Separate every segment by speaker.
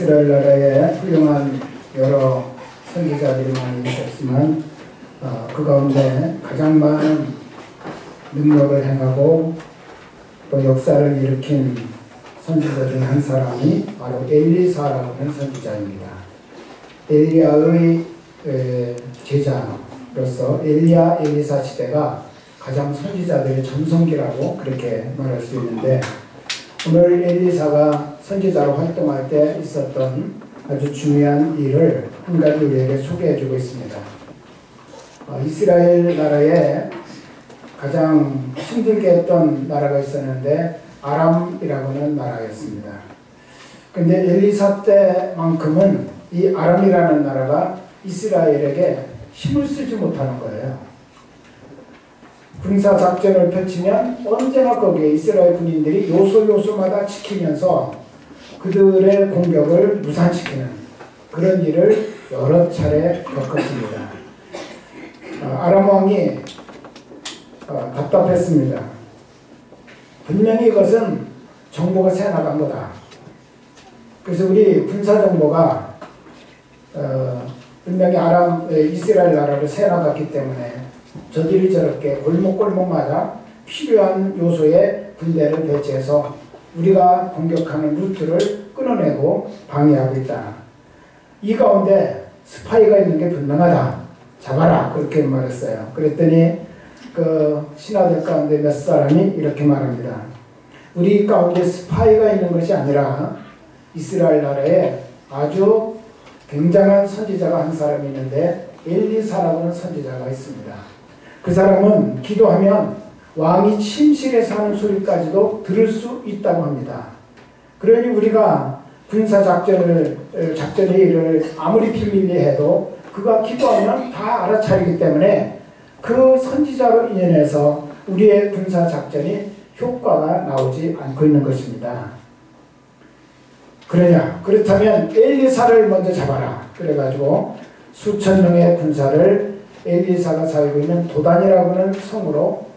Speaker 1: 이스라엘 나라에 훌륭한 여러 선지자들이 많이 있었지만 그 가운데 가장 많은 능력을 행하고 또 역사를 일으킨 선지자 중 한 사람이 바로 엘리사라고 하는 선지자입니다. 엘리야의 제자로서 엘리야 엘리사 시대가 가장 선지자들의 전성기라고 그렇게 말할 수 있는데, 오늘 엘리사가 선지자로 활동할 때 있었던 아주 중요한 일을 한 가지 우리에게 소개해주고 있습니다. 이스라엘 나라에 가장 힘들게 했던 나라가 있었는데 아람이라고 하는 나라였습니다. 근데 엘리사 때만큼은 이 아람이라는 나라가 이스라엘에게 힘을 쓰지 못하는 거예요. 군사 작전을 펼치면 언제나 거기에 이스라엘 군인들이 요소요소마다 지키면서 그들의 공격을 무산시키는 그런 일을 여러 차례 겪었습니다. 아람 왕이 답답했습니다. 분명히 이것은 정보가 새나간 거다. 그래서 우리 군사정보가 분명히 이스라엘 나라를 새나갔기 때문에 저들이 저렇게 골목골목마다 필요한 요소의 군대를 배치해서 우리가 공격하는 루트를 끊어내고 방해하고 있다. 이 가운데 스파이가 있는 게 분명하다. 잡아라. 그렇게 말했어요. 그랬더니 그 신하들 가운데 몇 사람이 이렇게 말합니다. 우리 가운데 스파이가 있는 것이 아니라 이스라엘 나라에 아주 굉장한 선지자가 한 사람이 있는데 엘리사라고 하는 선지자가 있습니다. 그 사람은 기도하면 왕이 침실에서 하는 소리까지도 들을 수 있다고 합니다. 그러니 우리가 군사작전의 일을 아무리 비밀리 해도 그가 기도하면 다 알아차리기 때문에 그 선지자로 인해서 우리의 군사작전이 효과가 나오지 않고 있는 것입니다. 그렇다면 엘리사를 먼저 잡아라. 그래가지고 수천 명의 군사를 엘리사가 살고 있는 도단이라고 하는 성으로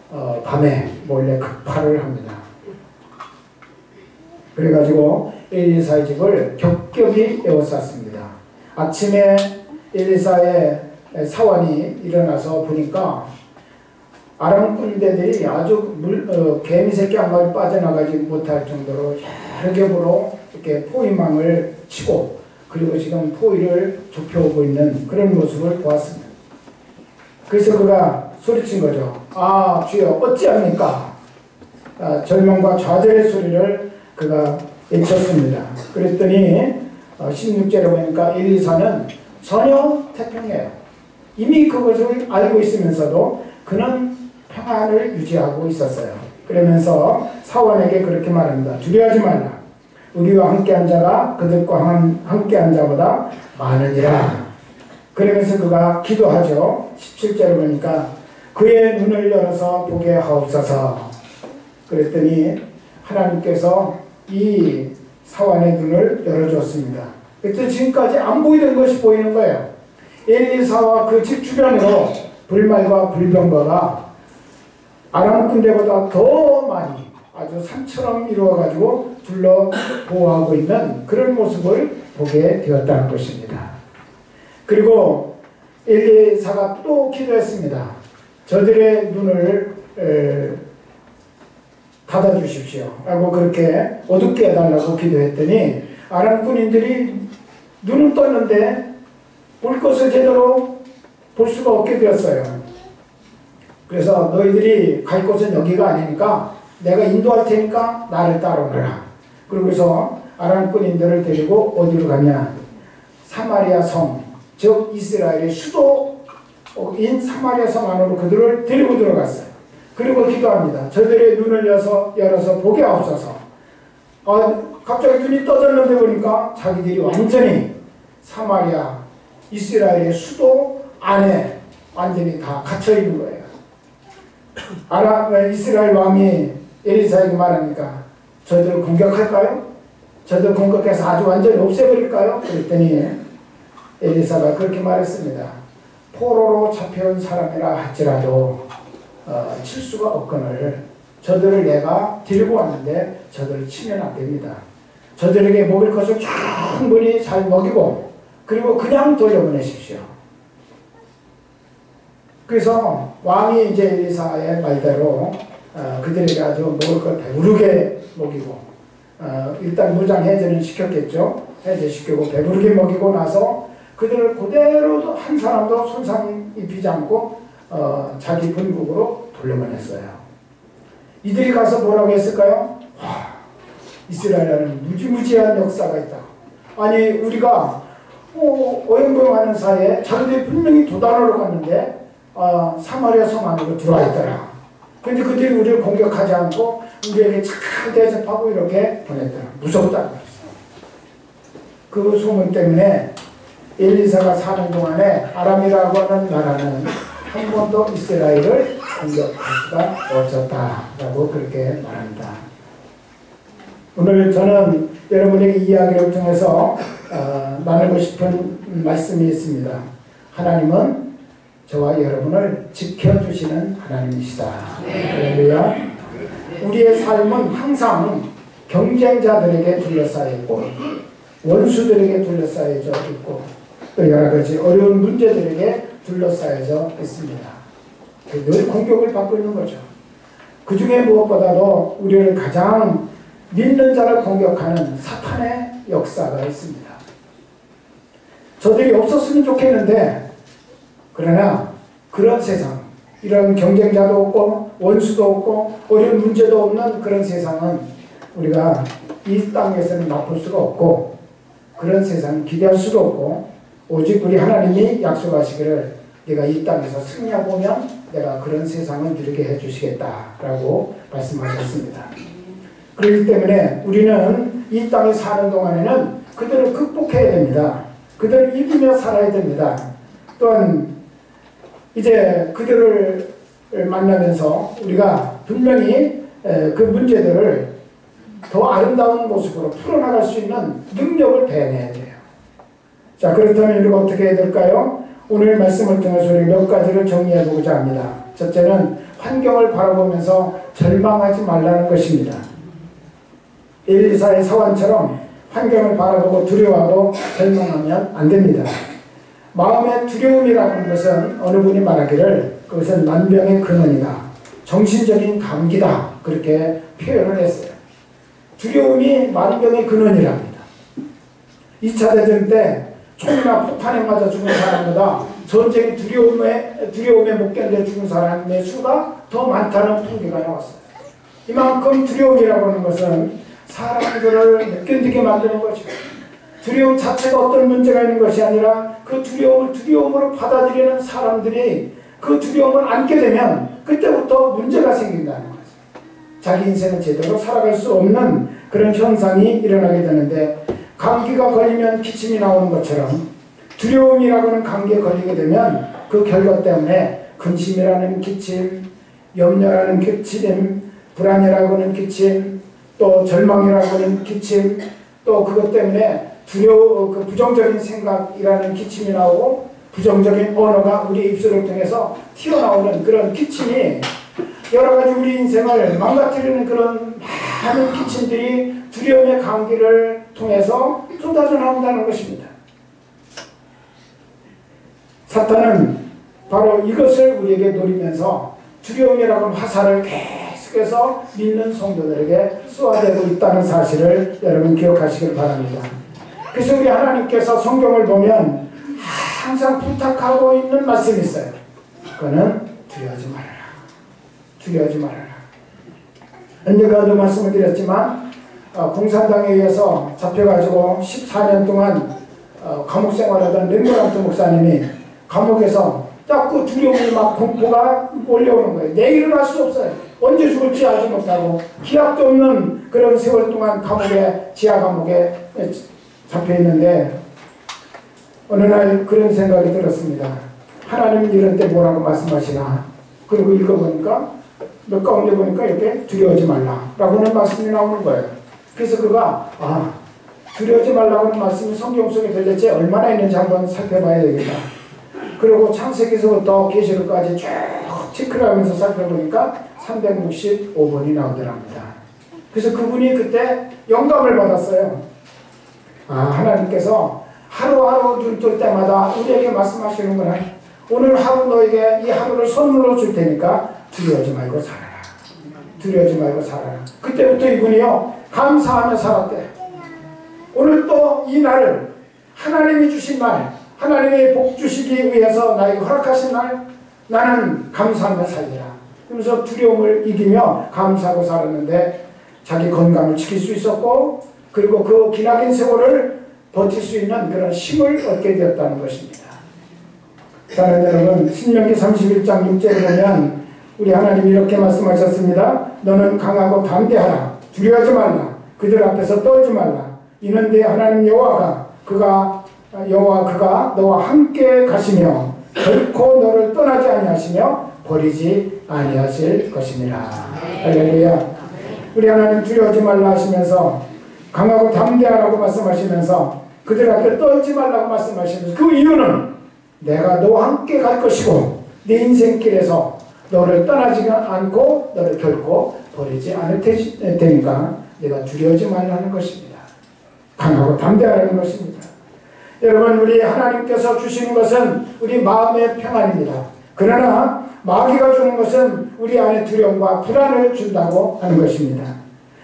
Speaker 1: 밤에 몰래 급파를 합니다. 그래가지고 엘리사의 집을 겹겹이 에워쌌습니다. 아침에 엘리사의 사환이 일어나서 보니까 아람 군대들이 아주 개미 새끼 한 마리 빠져나가지 못할 정도로 여러 겹으로 이렇게 포위망을 치고 그리고 지금 포위를 좁혀오고 있는 그런 모습을 보았습니다. 그래서 그가 소리친 거죠. 아, 주여 어찌합니까? 절망과 좌절의 소리를 그가 외쳤습니다. 그랬더니 16절에 보니까 엘리사는 전혀 태평해요. 이미 그것을 알고 있으면서도 그는 평안을 유지하고 있었어요. 그러면서 사원에게 그렇게 말합니다. 두려워하지 말라. 우리와 함께한 자가 그들과 함께한 자보다 많으니라. 그러면서 그가 기도하죠. 17절에 보니까 그의 눈을 열어서 보게 하옵소서. 그랬더니 하나님께서 이 사환의 눈을 열어줬습니다. 그때 지금까지 안 보이던 것이 보이는 거예요. 엘리사와 그 집 주변으로 불말과 불병거가 아람 군대보다 더 많이 아주 산처럼 이루어가지고 둘러 보호하고 있는 그런 모습을 보게 되었다는 것입니다. 그리고 엘리사가 또 기도했습니다. 저들의 눈을 닫아주십시오 라고 그렇게 어둡게 해달라고 기도했더니 아람 군인들이 눈은 떴는데 볼 것을 제대로 볼 수가 없게 되었어요. 그래서 너희들이 갈 곳은 여기가 아니니까 내가 인도할 테니까 나를 따라오너라. 그러고서 아람 군인들을 데리고 어디로 갔냐? 사마리아 성, 즉 이스라엘의 수도인 사마리아 성 안으로 그들을 데리고 들어갔어요. 그리고 기도합니다. 저들의 눈을 열어서 보게 하옵소서. 갑자기 눈이 떠졌는데 보니까 자기들이 완전히 사마리아 이스라엘의 수도 안에 완전히 다 갇혀있는 거예요. 이스라엘 왕이 엘리사에게 말합니까? 저들을 공격할까요? 저들 공격해서 아주 완전히 없애버릴까요? 그랬더니 엘리사가 그렇게 말했습니다. 포로로 잡혀온 사람이라 할지라도 칠 수가 없거늘 저들을 내가 데리고 왔는데 저들을 치면 안 됩니다. 저들에게 먹을 것을 충분히 잘 먹이고 그리고 그냥 돌려보내십시오. 그래서 왕이 이제 엘리사의 말대로 그들에게 아주 먹을 걸 배부르게 먹이고 일단 무장해제는 시켰겠죠. 해제시키고 배부르게 먹이고 나서 그들을 그대로 한 사람도 손상 입히지 않고 자기 본국으로 돌려보냈어요. 이들이 가서 뭐라고 했을까요? 와, 이스라엘에는 무지무지한 역사가 있다. 아니 우리가 어영부영하는 사이에 자기들이 분명히 도단으로 갔는데 사마리아 성 안으로 들어와 있더라. 근데 그들이 우리를 공격하지 않고 우리에게 잘 대접하고 이렇게 보냈더라. 무섭다고 했어요. 그 소문 때문에 엘리사가 사는 동안에 아람이라고 하는 나라는 한 번도 이스라엘을 공격할 수가 없었다라고 그렇게 말합니다. 오늘 저는 여러분에게 이 이야기를 통해서 나누고 싶은 말씀이 있습니다. 하나님은 저와 여러분을 지켜주시는 하나님이시다. 할렐루야. 우리의 삶은 항상 경쟁자들에게 둘러싸여 있고 원수들에게 둘러싸여져 있고 또 여러 가지 어려운 문제들에게 둘러싸여져 있습니다. 늘 공격을 받고 있는 거죠. 그 중에 무엇보다도 우리를 가장 믿는 자를 공격하는 사탄의 역사가 있습니다. 저들이 없었으면 좋겠는데 그러나 그런 세상, 이런 경쟁자도 없고 원수도 없고 어려운 문제도 없는 그런 세상은 우리가 이 땅에서는 맛볼 수가 없고 그런 세상을 기대할 수도 없고 오직 우리 하나님이 약속하시기를 내가 이 땅에서 승리해보면 내가 그런 세상을 누리게 해주시겠다라고 말씀하셨습니다. 그렇기 때문에 우리는 이 땅에 사는 동안에는 그들을 극복해야 됩니다. 그들을 이기며 살아야 됩니다. 또한 이제 그들을 만나면서 우리가 분명히 그 문제들을 더 아름다운 모습으로 풀어나갈 수 있는 능력을 배워내야 돼요. 자, 그렇다면 우리가 어떻게 해야 될까요? 오늘 말씀을 통해서 우리 몇 가지를 정리해 보고자 합니다. 첫째는 환경을 바라보면서 절망하지 말라는 것입니다. 엘리사의 사환처럼 환경을 바라보고 두려워하고 절망하면 안 됩니다. 마음의 두려움이라는 것은 어느 분이 말하기를 그것은 만병의 근원이다. 정신적인 감기다. 그렇게 표현을 했어요. 두려움이 만병의 근원이랍니다. 2차 대전 때 총이나 폭탄에 맞아 죽은 사람보다 전쟁의 두려움에 못 견뎌 죽은 사람의 수가 더 많다는 통계가 나왔어요. 이만큼 두려움이라고 하는 것은 사람들을 못 견디게 만드는 거죠. 두려움 자체가 어떤 문제가 있는 것이 아니라 그 두려움을 두려움으로 받아들이는 사람들이 그 두려움을 안게 되면 그때부터 문제가 생긴다는 거죠. 자기 인생을 제대로 살아갈 수 없는 그런 현상이 일어나게 되는데 감기가 걸리면 기침이 나오는 것처럼 두려움이라고 하는 감기에 걸리게 되면 그 결과 때문에 근심이라는 기침, 염려라는 기침, 불안이라고 하는 기침, 또 절망이라고 하는 기침, 또 그것 때문에 그 부정적인 생각이라는 기침이 나오고 부정적인 언어가 우리 입술을 통해서 튀어나오는 그런 기침이 여러 가지 우리 인생을 망가뜨리는 그런 많은 기침들이 두려움의 감기를 통해서 쏟아져 나온다는 것입니다. 사탄은 바로 이것을 우리에게 노리면서 두려움이라는 화살을 계속해서 믿는 성도들에게 쏘아대고 있다는 사실을 여러분 기억하시길 바랍니다. 그래서 우리 하나님께서 성경을 보면 항상 부탁하고 있는 말씀이 있어요. 그거는 두려워하지 말아라. 두려워하지 말아라. 언젠가도 말씀을 드렸지만 공산당에 의해서 잡혀가지고 14년 동안 감옥 생활하던 렘브란트 목사님이 감옥에서 자꾸 두려움이 막 공포가 몰려오는 거예요. 내일을 알 수 없어요. 언제 죽을지 알지 못하고 기약도 없는 그런 세월 동안 감옥에 지하 감옥에 잡혀있는데 어느 날 그런 생각이 들었습니다. 하나님은 이런 때 뭐라고 말씀하시나. 그리고 읽어보니까 몇 가운데 보니까 이렇게 두려워하지 말라라고는 말씀이 나오는 거예요. 그래서 그가 두려워하지 말라고는 말씀이 성경 속에 도대체 얼마나 있는지 한번 살펴봐야 되겠다. 그리고 창세기서부터 계시록까지 쭉 체크를 하면서 살펴보니까 365번이 나오더랍니다. 그래서 그분이 그때 영감을 받았어요. 하나님께서 하루하루 눈 뜰 때마다 우리에게 말씀하시는구나. 오늘 하루 너에게 이 하루를 선물로 줄 테니까 두려워하지 말고 살아라. 두려워하지 말고 살아라. 그때부터 이분이요 감사하며 살았대. 오늘 또 이 날을 하나님이 주신 날, 하나님이 복 주시기 위해서 나에게 허락하신 날, 나는 감사하며 살리라. 그러면서 두려움을 이기며 감사하고 살았는데 자기 건강을 지킬 수 있었고, 그리고 그 기나긴 세월을 버틸 수 있는 그런 힘을 얻게 되었다는 것입니다. 사랑하는 여러분, 신명기 31장 6절에 보면 우리 하나님이 이렇게 말씀하셨습니다. 너는 강하고 담대하라. 두려워하지 말라. 그들 앞에서 떨지 말라. 이는 내 하나님 여호와가 그가 너와 함께 가시며 결코 너를 떠나지 아니하시며 버리지 아니하실 것이니라. 할렐루야. 우리 하나님 두려워하지 말라 하시면서 강하고 담대하라고 말씀하시면서 그들 앞에 떨지 말라고 말씀하시면서 그 이유는 내가 너와 함께 갈 것이고 네 인생길에서 너를 떠나지 않고 너를 결코 버리지 않을 테니까 내가 두려워하지 말라는 것입니다. 강하고 담대하라는 것입니다. 여러분, 우리 하나님께서 주시는 것은 우리 마음의 평안입니다. 그러나 마귀가 주는 것은 우리 안에 두려움과 불안을 준다고 하는 것입니다.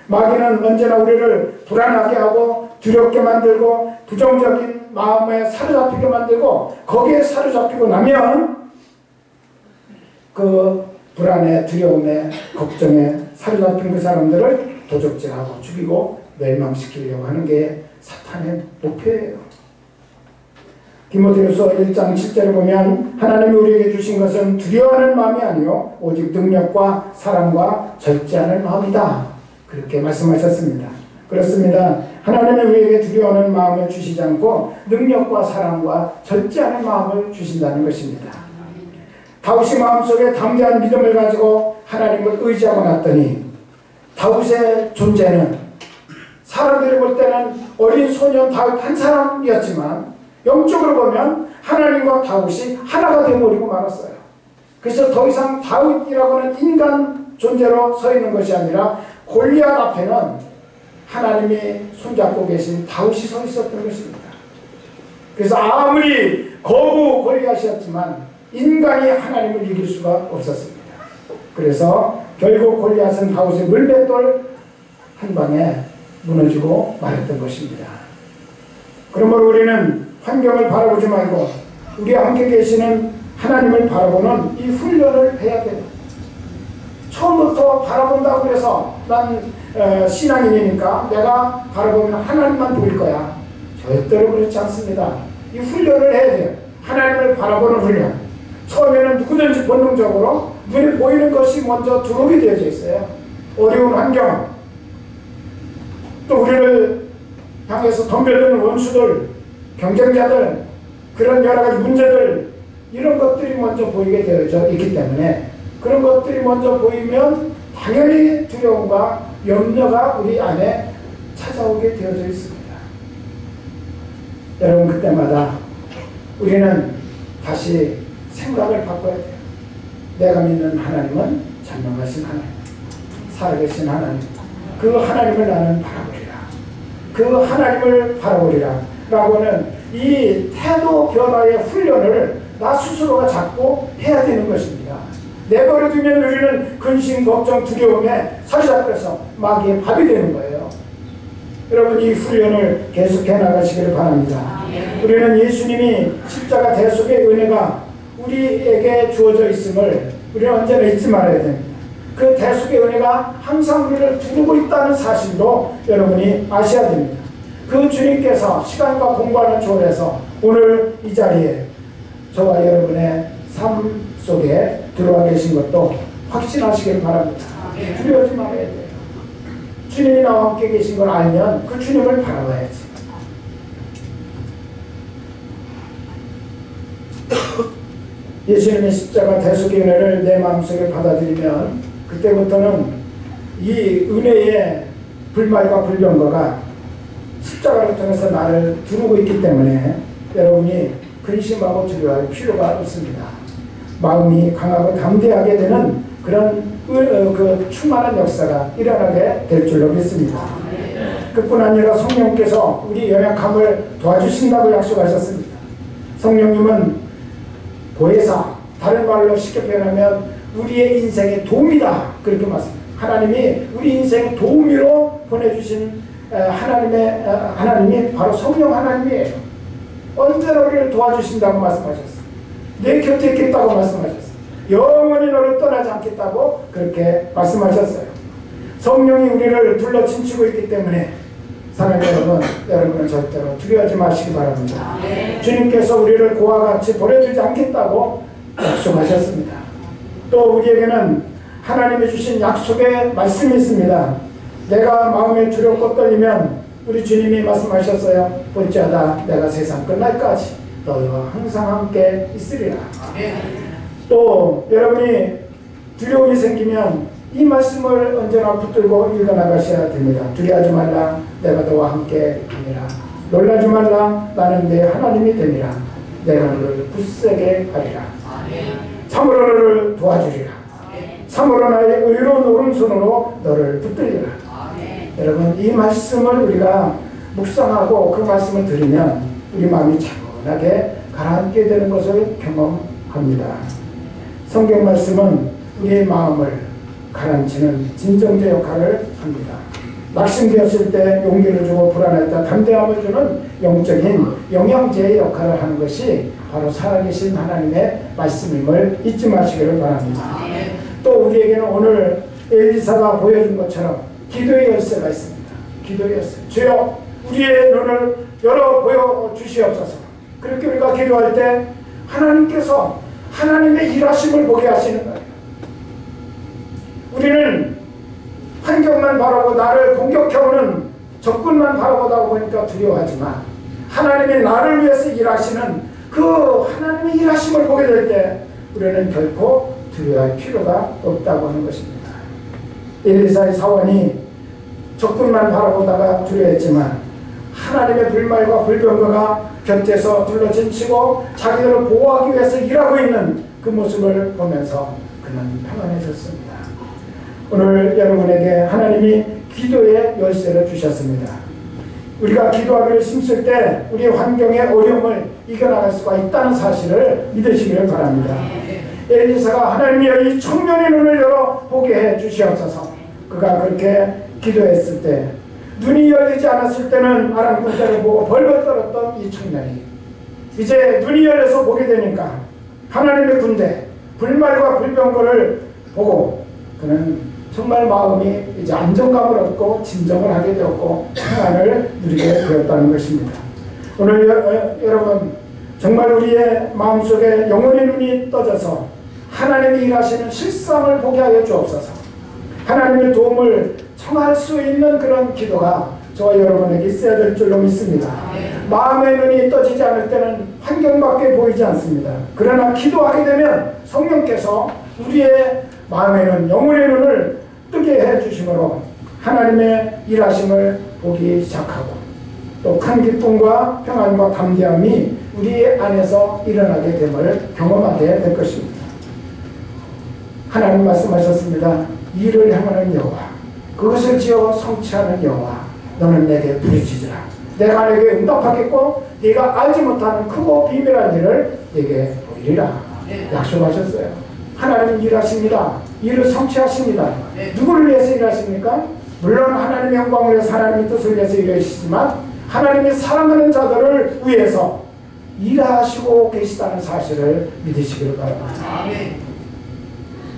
Speaker 1: 마귀는 언제나 우리를 불안하게 하고 두렵게 만들고 부정적인 마음에 사로잡히게 만들고 거기에 사로잡히고 나면 그 불안에 두려움에 걱정에 사로잡힌 그 사람들을 도적질하고 죽이고 멸망시키려고 하는 게 사탄의 목표예요. 디모데후서 1장 7절에 보면 하나님이 우리에게 주신 것은 두려워하는 마음이 아니요 오직 능력과 사랑과 절제하는 마음이다. 그렇게 말씀하셨습니다. 그렇습니다. 하나님이 우리에게 두려워하는 마음을 주시지 않고 능력과 사랑과 절제하는 마음을 주신다는 것입니다. 다윗이 마음속에 담대한 믿음을 가지고 하나님을 의지하고 났더니 다윗의 존재는 사람들이 볼 때는 어린 소년 다윗 한 사람이었지만 영적으로 보면 하나님과 다윗이 하나가 되어버리고 말았어요. 그래서 더 이상 다윗이라고 하는 인간 존재로 서 있는 것이 아니라 골리앗 앞에는 하나님이 손잡고 계신 다윗이 서 있었던 것입니다. 그래서 아무리 거부 골리앗이었지만 인간이 하나님을 이길 수가 없었습니다. 그래서 결국 골리앗은 다윗의 물맷돌 한 방에 무너지고 말았던 것입니다. 그러므로 우리는 환경을 바라보지 말고 우리와 함께 계시는 하나님을 바라보는 이 훈련을 해야 돼요. 처음부터 바라본다고 해서 난 신앙인이니까 내가 바라보면 하나님만 보일 거야. 절대로 그렇지 않습니다. 이 훈련을 해야 돼요. 하나님을 바라보는 훈련. 처음에는 누구든지 본능적으로 눈에 보이는 것이 먼저 들어오게 되어져 있어요. 어려운 환경, 또 우리를 향해서 덤벼드는 원수들, 경쟁자들, 그런 여러 가지 문제들, 이런 것들이 먼저 보이게 되어져 있기 때문에 그런 것들이 먼저 보이면 당연히 두려움과 염려가 우리 안에 찾아오게 되어져 있습니다. 여러분, 그때마다 우리는 다시 생각을 바꿔야 돼요. 내가 믿는 하나님은 전능하신 하나님, 살아계신 하나님, 그 하나님을 나는 바라보리라. 그 하나님을 바라보리라 라고 하는 이 태도 변화의 훈련을 나 스스로가 자꾸 해야 되는 것입니다. 내버려두면 우리는 근심, 걱정, 두려움에 사로잡혀서 마귀의 밥이 되는 거예요. 여러분, 이 훈련을 계속해 나가시기를 바랍니다. 우리는 예수님이 십자가 대속의 은혜가 우리에게 주어져 있음을 우리는 언제나 잊지 말아야 됩니다. 그 대속의 은혜가 항상 우리를 두르고 있다는 사실도 여러분이 아셔야 됩니다. 그 주님께서 시간과 공간을 초월해서 오늘 이 자리에 저와 여러분의 삶 속에 들어와 계신 것도 확신하시길 바랍니다. 두려워하지 말아야 돼요. 주님이 나와 함께 계신 걸 알면 그 주님을 바라봐야지. 예수님의 십자가 대속의 은혜를 내 마음속에 받아들이면 그때부터는 이 은혜의 불말과 불병거가 십자가를 통해서 나를 두르고 있기 때문에 여러분이 근심하고 두려워할 필요가 없습니다. 마음이 강하고 담대하게 되는 그런 그 충만한 역사가 일어나게 될 줄로 믿습니다. 그뿐 아니라 성령께서 우리 연약함을 도와주신다고 약속하셨습니다. 성령님은 보혜사, 다른 말로 쉽게 표현하면 우리의 인생의 도움이다, 그렇게 말씀합니다. 하나님이 우리 인생 도우미로 보내주신 하나님이 바로 성령 하나님이에요. 언제나 우리를 도와주신다고 말씀하셨어요. 내 곁에 있겠다고 말씀하셨어요. 영원히 너를 떠나지 않겠다고 그렇게 말씀하셨어요. 성령이 우리를 둘러 침치고 있기 때문에 사랑하는 여러분, 여러분은 절대로 두려워하지 마시기 바랍니다. 주님께서 우리를 그와 같이 보내주지 않겠다고 약속하셨습니다. 또 우리에게는 하나님이 주신 약속의 말씀이 있습니다. 내가 마음에 두렵고 떨리면 우리 주님이 말씀하셨어요. 볼지어다 내가 세상 끝날까지 너희와 항상 함께 있으리라. 또 여러분이 두려움이 생기면 이 말씀을 언제나 붙들고 읽어나가셔야 됩니다. 두려워하지 말라, 내가 너와 함께 하니라. 놀라지 말라, 나는 내 하나님이 됨이라. 내가 너를 굳세게 하리라. 참으로 너를 도와주리라. 참으로 나의 의로운 오른손으로 너를 붙들리라. 여러분, 이 말씀을 우리가 묵상하고 그 말씀을 들으면 우리 마음이 차분하게 가라앉게 되는 것을 경험합니다. 성경 말씀은 우리의 마음을 가라앉히는 진정제 역할을 합니다. 낙심되었을 때 용기를 주고 불안할 때 담대함을 주는 영적인 영양제의 역할을 하는 것이 바로 살아계신 하나님의 말씀임을 잊지 마시기를 바랍니다. 또 우리에게는 오늘 엘리사가 보여준 것처럼 기도의 열쇠가 있습니다. 기도의 열쇠. 주여 우리의 눈을 열어 보여주시옵소서. 그렇게 우리가 기도할 때 하나님께서 하나님의 일하심을 보게 하시는 거예요. 우리는 환경만 바라보고 나를 공격해오는 적군만 바라보다 보니까 두려워하지만 하나님이 나를 위해서 일하시는 그 하나님의 일하심을 보게 될 때 우리는 결코 두려워할 필요가 없다고 하는 것입니다. 엘리사의 사원이 적군만 바라보다가 두려워했지만 하나님의 불말과 불병거가 곁에서 둘러침치고 자기들을 보호하기 위해서 일하고 있는 그 모습을 보면서 그는 평안해졌습니다. 오늘 여러분에게 하나님이 기도의 열쇠를 주셨습니다. 우리가 기도하기를 힘쓸 때 우리의 환경의 어려움을 이겨나갈 수가 있다는 사실을 믿으시기를 바랍니다. 엘리사가 하나님이여 이 청년의 눈을 열어 보게 해 주시옵소서. 그가 그렇게 기도했을 때 눈이 열리지 않았을 때는 아랑곳대를 보고 벌벌 떨었던 이 청년이 이제 눈이 열려서 보게 되니까 하나님의 군대 불말과 불병거를 보고 그는 정말 마음이 이제 안정감을 얻고 진정을 하게 되었고 평안을 누리게 되었다는 것입니다. 오늘 여러분 정말 우리의 마음속에 영혼의 눈이 떠져서 하나님이 일하시는 실상을 보게 하여 주옵소서. 하나님의 도움을 청할 수 있는 그런 기도가 저와 여러분에게 있어야 될 줄로 믿습니다. 마음의 눈이 떠지지 않을 때는 환경밖에 보이지 않습니다. 그러나 기도하게 되면 성령께서 우리의 마음의 눈, 영혼의 눈을 뜨게 해주심으로 하나님의 일하심을 보기 시작하고 또 큰 기쁨과 평안과 담대함이 우리 안에서 일어나게 됨을 경험하게 될 것입니다. 하나님 말씀하셨습니다. 일을 행하는 여호와, 그것을 지어 성취하는 여호와, 너는 내게 부르짖으라. 내가 내게 응답하겠고 네가 알지 못하는 크고 비밀한 일을 내게 보이리라. 약속하셨어요. 하나님은 일하십니다. 일을 성취하십니다. 누구를 위해서 일하십니까? 물론 하나님의 영광을 위해서 하나님의 뜻을 위해서 일하시지만 하나님이 사랑하는 자들을 위해서 일하시고 계시다는 사실을 믿으시기를 바랍니다.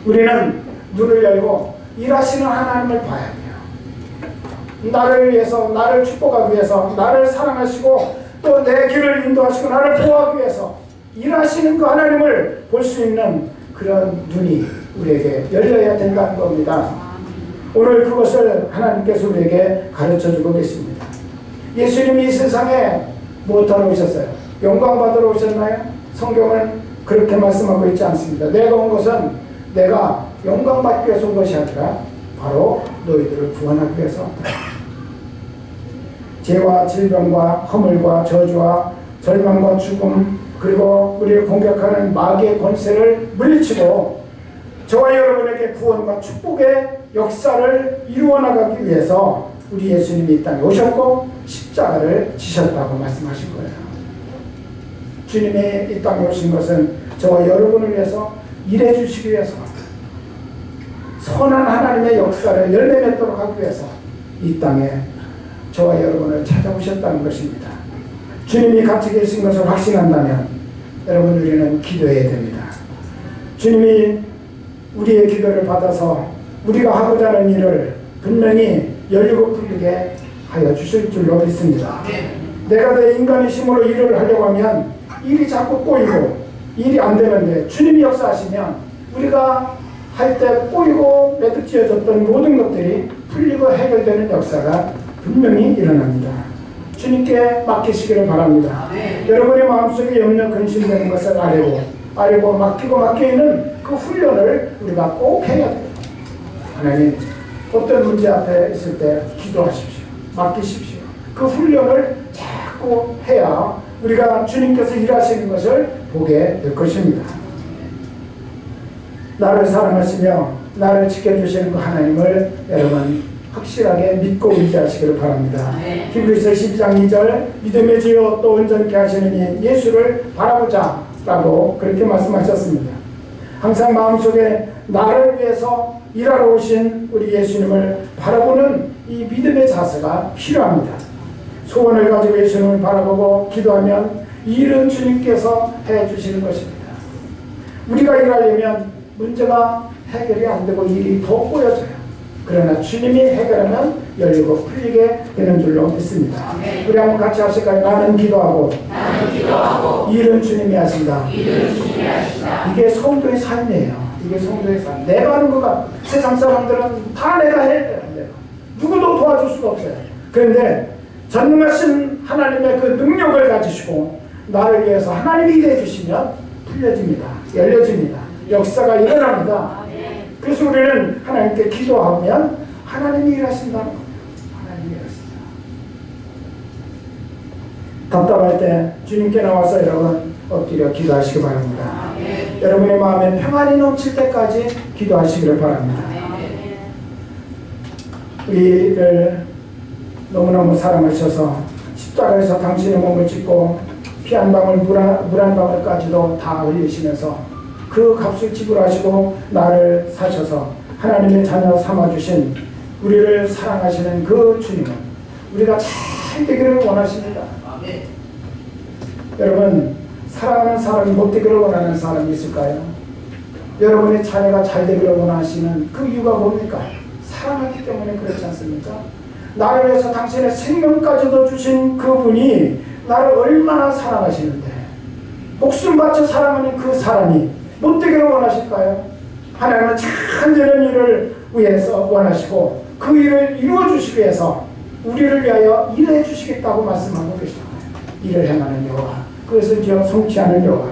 Speaker 1: 우리는 눈을 열고 일하시는 하나님을 봐야 돼요. 나를 위해서, 나를 축복하기 위해서, 나를 사랑하시고 또 내 길을 인도하시고 나를 보호하기 위해서 일하시는 그 하나님을 볼 수 있는 그런 눈이 우리에게 열려야 된다는 겁니다. 오늘 그것을 하나님께서 우리에게 가르쳐주고 계십니다. 예수님이 이 세상에 무엇하러 오셨어요? 영광 받으러 오셨나요? 성경은 그렇게 말씀하고 있지 않습니다. 내가 온 것은 내가 영광 받기 위해서 온 것이 아니라 바로 너희들을 구원하기 위해서 왔다. 죄와 질병과 허물과 저주와 절망과 죽음 그리고 우리를 공격하는 마귀의 권세를 물리치고 저와 여러분에게 구원과 축복의 역사를 이루어 나가기 위해서 우리 예수님이 이 땅에 오셨고 십자가를 지셨다고 말씀하신 거예요. 주님이 이 땅에 오신 것은 저와 여러분을 위해서 일해 주시기 위해서, 선한 하나님의 역사를 열매 맺도록 하기 위해서 이 땅에 저와 여러분을 찾아오셨다는 것입니다. 주님이 같이 계신 것을 확신한다면 여러분, 우리는 기도해야 됩니다. 주님이 우리의 기도를 받아서 우리가 하고자 하는 일을 분명히 열리고 풀리게 하여 주실 줄로 믿습니다. 내가 내 인간의 힘으로 일을 하려고 하면 일이 자꾸 꼬이고 일이 안 되는데, 주님이 역사하시면 우리가 할 때 꼬이고 매듭지어졌던 모든 것들이 풀리고 해결되는 역사가 분명히 일어납니다. 주님께 맡기시기를 바랍니다. 여러분의 마음속에 염려 근심되는 것을 아뢰고 맡기는 그 훈련을 우리가 꼭 해야 돼요. 하나님, 어떤 문제 앞에 있을 때 기도하십시오. 맡기십시오. 그 훈련을 자꾸 해야 우리가 주님께서 일하시는 것을 보게 될 것입니다. 나를 사랑하시며 나를 지켜주시는 그 하나님을 여러분 확실하게 믿고 의지하시기를 바랍니다. 히브리서 12장 2절, 믿음의 주여 또 온전케 하시는 이 예수를 바라보자 라고 그렇게 말씀하셨습니다. 항상 마음속에 나를 위해서 일하러 오신 우리 예수님을 바라보는 이 믿음의 자세가 필요합니다. 소원을 가지고 예수님을 바라보고 기도하면 이 일은 주님께서 해주시는 것입니다. 우리가 일하려면 문제가 해결이 안 되고 일이 더 꼬여져요. 그러나 주님이 해결하면 열리고 풀리게 되는 줄로 믿습니다. 우리 한번 같이 하실까요? 나는 기도하고 일은 주님이 하신다. 이게 성도의 삶이에요. 이게 성도의 삶. 내가 하는 것과 세상 사람들은 다 내가 해야 돼요. 누구도 도와줄 수가 없어요. 그런데 전능하신 하나님의 그 능력을 가지시고 나를 위해서 하나님이 일해 주시면 풀려집니다. 열려집니다. 역사가 일어납니다. 그래서 우리는 하나님께 기도하면 하나님이 일하신다는 겁니다. 하나님이 일하신다. 답답할 때 주님께 나와서 여러분 엎드려 기도하시기 바랍니다. 여러분의 마음에 평안이 넘칠 때까지 기도하시기를 바랍니다. 우리를 너무너무 사랑하셔서 십자가에서 당신의 몸을 찢고 피 한 방울 물 한 방울까지도 다 흘리시면서 그 값을 지불하시고 나를 사셔서 하나님의 자녀 삼아주신 우리를 사랑하시는 그 주님은 우리가 잘 되기를 원하십니다. 여러분, 사랑하는 사람이 못 되기를 원하는 사람이 있을까요? 여러분의 자녀가 잘 되기를 원하시는 그 이유가 뭡니까? 사랑하기 때문에 그렇지 않습니까? 나를 위해서 당신의 생명까지도 주신 그분이 나를 얼마나 사랑하시는데 목숨 바쳐 사랑하는 그 사람이 못 되기를 원하실까요? 하나님은 참되는 일을 위해서 원하시고 그 일을 이루어 주시기 위해서 우리를 위하여 일해 주시겠다고 말씀하고 계십니다. 일을 행하는 여호와, 그것을 지어 성취하는 여호와,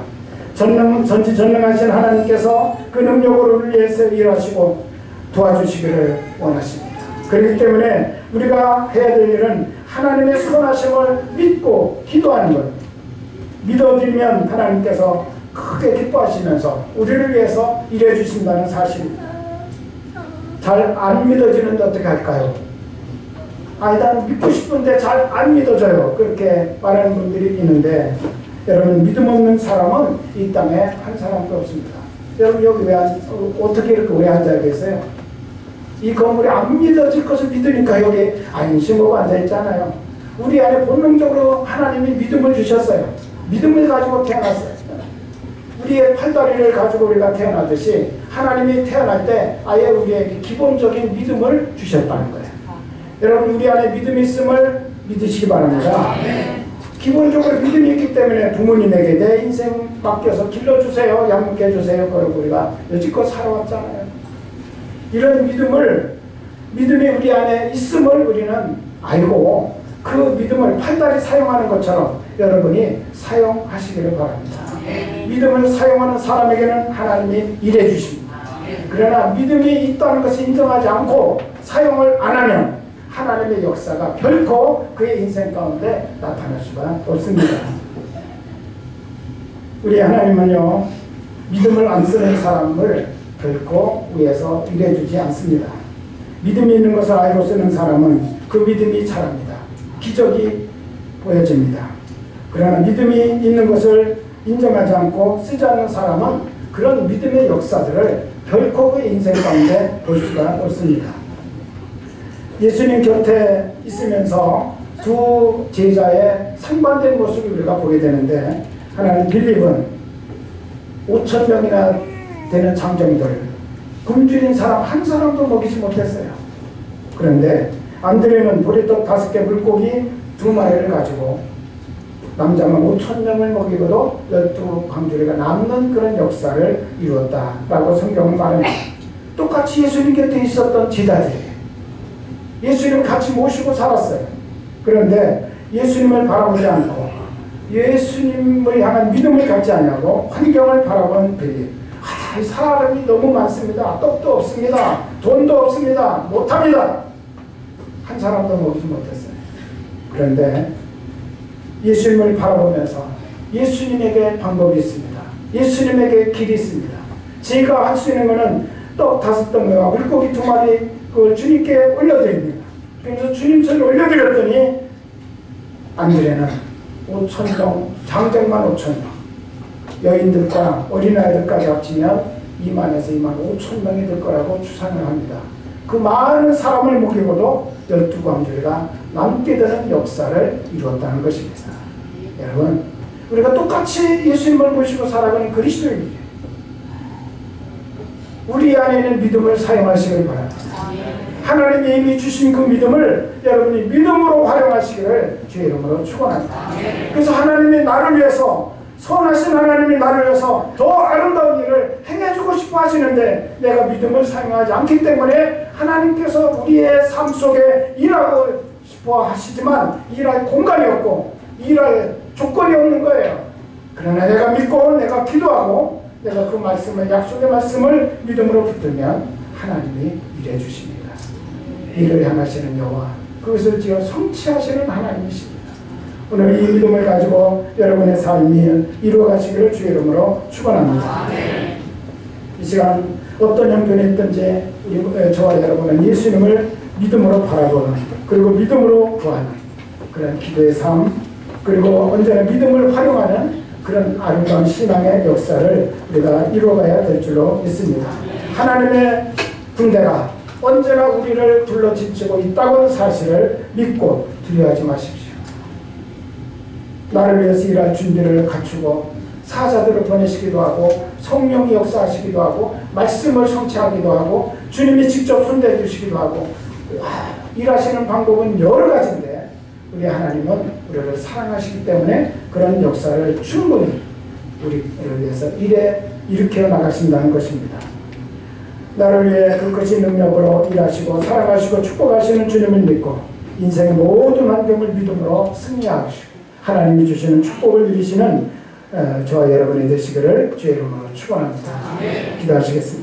Speaker 1: 전지전능하신 하나님께서 그 능력으로 우리를 위해서 일하시고 도와주시기를 원하십니다. 그렇기 때문에 우리가 해야 될 일은 하나님의 선하심을 믿고 기도하는 것. 믿어드리면 하나님께서 크게 기뻐하시면서 우리를 위해서 일해 주신다는 사실입니다. 잘 안 믿어지는데 어떻게 할까요? 난 믿고 싶은데 잘 안 믿어져요. 그렇게 말하는 분들이 있는데, 여러분, 믿음 없는 사람은 이 땅에 한 사람도 없습니다. 여러분, 여기 어떻게 이렇게 오래 앉아 계세요? 이 건물이 안 믿어질 것을 믿으니까 여기 안심하고 앉아있잖아요. 우리 안에 본능적으로 하나님이 믿음을 주셨어요. 믿음을 가지고 태어났어요. 우리의 팔다리를 가지고 우리가 태어나듯이 하나님이 태어날 때 아예 우리에게 기본적인 믿음을 주셨다는 거예요. 여러분, 우리 안에 믿음이 있음을 믿으시기 바랍니다. 기본적으로 믿음이 있기 때문에 부모님에게 내 인생 맡겨서 길러주세요, 양육해 해주세요, 그러고 우리가 여지껏 살아왔잖아요. 이런 믿음이 우리 안에 있음을 우리는 알고 그 믿음을 팔다리 사용하는 것처럼 여러분이 사용하시기를 바랍니다. 믿음을 사용하는 사람에게는 하나님이 일해 주십니다. 그러나 믿음이 있다는 것을 인정하지 않고 사용을 안 하면 하나님의 역사가 결코 그의 인생 가운데 나타날 수가 없습니다. 우리 하나님은요, 믿음을 안 쓰는 사람을 결코 위해서 일해주지 않습니다. 믿음이 있는 것을 알고 쓰는 사람은 그 믿음이 자랍니다. 기적이 보여집니다. 그러나 믿음이 있는 것을 인정하지 않고 쓰지 않는 사람은 그런 믿음의 역사들을 결코 그 인생 가운데 볼 수가 없습니다. 예수님 곁에 있으면서 두 제자의 상반된 모습을 우리가 보게 되는데, 하나는 빌립은 5,000명이나 되는 장정들, 굶주린 사람 한 사람도 먹이지 못했어요. 그런데 안드레는 보리떡 5개 물고기 2마리를 가지고 남자만 5,000명을 먹이고도 12광주리가 남는 그런 역사를 이루었다라고 성경은 말합니다. 똑같이 예수님 곁에 있었던 제자들이 예수님을 같이 모시고 살았어요. 그런데 예수님을 바라보지 않고 예수님을 향한 믿음을 갖지 않냐고 환경을 바라본 빌립. 이 사람이 너무 많습니다. 떡도 없습니다. 돈도 없습니다. 못합니다. 한 사람도 먹이지 못했어요. 그런데 예수님을 바라보면서 예수님에게 방법이 있습니다. 예수님에게 길이 있습니다. 제가 할 수 있는 것은 떡 5덩이와 물고기 2마리 그걸 주님께 올려드립니다. 그래서 주님 손에 올려드렸더니 안드레는 5,000명, 장정만 5,000명, 여인들과 어린아이들까지 합치면 2만에서 2만 5,000명이 될 거라고 추산을 합니다. 그 많은 사람을 먹이고도 12광주리가 남게 되는 역사를 이루었다는 것입니다. 여러분, 우리가 똑같이 예수님을 모시고 살아가는 그리스도인이에요. 우리 안에 있는 믿음을 사용하시길 바랍니다. 하나님이 이미 주신 그 믿음을 여러분이 믿음으로 활용하시기를 주의 이름으로 축원합니다. 그래서 하나님이 나를 위해서, 선하신 하나님이 나를 위해서 더 아름다운 일을 행해주고 싶어 하시는데 내가 믿음을 사용하지 않기 때문에 하나님께서 우리의 삶 속에 일하고 싶어 하시지만 일할 공간이 없고 일할 조건이 없는 거예요. 그러나 내가 믿고 내가 기도하고 내가 그 말씀을, 약속의 말씀을 믿음으로 붙들면 하나님이 일해 주십니다. 일을 향하시는 여호와, 그것을 지어 성취하시는 하나님이십니다. 오늘 이 믿음을 가지고 여러분의 삶이 이루어가시기를 주의 이름으로 축원합니다. 이 시간 어떤 형편에 있든지 저와 여러분은 예수님을 믿음으로 바라보는, 그리고 믿음으로 구하는 그런 기도의 삶, 그리고 언제나 믿음을 활용하는 그런 아름다운 신앙의 역사를 우리가 이루어가야 될 줄로 믿습니다. 하나님의 군대가 언제나 우리를 둘러지치고 있다는 사실을 믿고 두려워하지 마십시오. 나를 위해서 일할 준비를 갖추고 사자들을 보내시기도 하고 성령이 역사하시기도 하고 말씀을 성취하기도 하고 주님이 직접 손대해 주시기도 하고 일하시는 방법은 여러 가지인데 우리 하나님은 우리를 사랑하시기 때문에 그런 역사를 충분히 우리를 위해서 일으켜 나가신다는 것입니다. 나를 위해 그것이 능력으로 일하시고 사랑하시고 축복하시는 주님을 믿고 인생의 모든 환경을 믿음으로 승리하시고 하나님이 주시는 축복을 누리시는 저와 여러분이 되시기를 주의 이름으로 축원합니다. 기도하시겠습니다.